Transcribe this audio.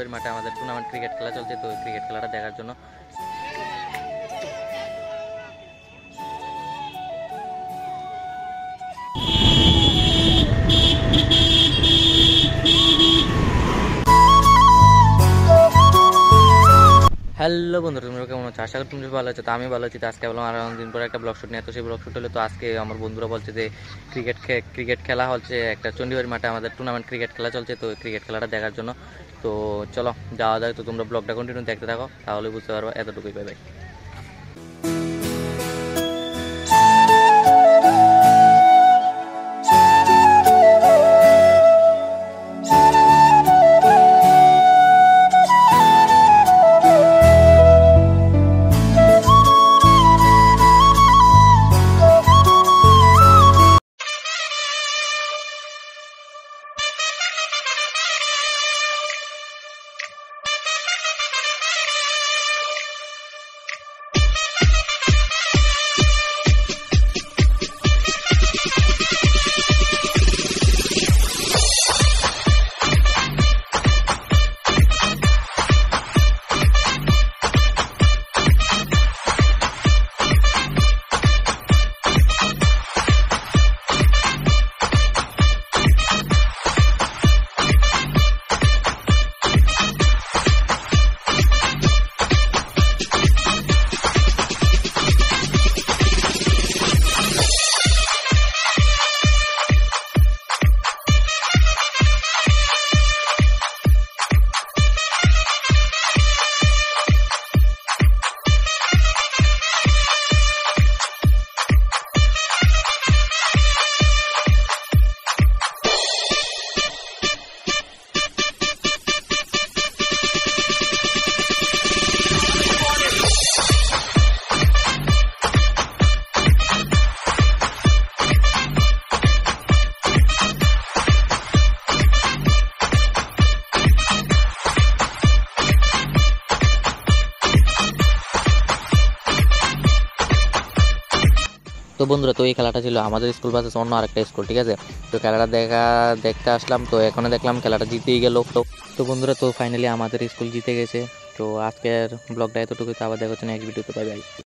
চন্ডীবাড়ি মাঠে আমাদের tournament cricket খেলা চলছে, তো ক্রিকেট খেলাটা দেখার জন্য হ্যালো বন্ধুরা, তোমরা কেমন আছো? আশা করি তুমি ভালো আছো। তো আমি ভালো আছি। তো আজকে বললাম আর অনেকদিন পরে একটা ব্লগ শুট নিয়ে, তো সেই ব্লগ শুট হলো। তো আজকে আমার বন্ধুরা বলছে যে ক্রিকেট খেলা হচ্ছে, একটা চন্ডীবাড়ি মাঠে আমাদের টুর্নামেন্ট ক্রিকেট খেলা চলছে, তো ক্রিকেট খেলাটা দেখার জন্য। তো চলো যাওয়া যায়। তো তোমরা ব্লগটা কন্টিনিউ দেখতে থাকো, তাহলে বুঝতে পারবো। এতটুকুই, বাই বাই। তো বন্ধুরা, তো এই খেলাটা ছিল আমাদের স্কুল ভার্সেস অন্য আরেকটা স্কুল, ঠিক আছে। তো খেলাটা দেখতে আসলাম, তো এখানে দেখলাম খেলাটা জিতেই গেল। তো বন্ধুরা, তো ফাইনালি আমাদের স্কুল জিতে গেছে। তো আজকের ব্লগটা এতটুকু, তো আবার দেখা হচ্ছে নেক্সট ভিডিওতে, বাই বাই।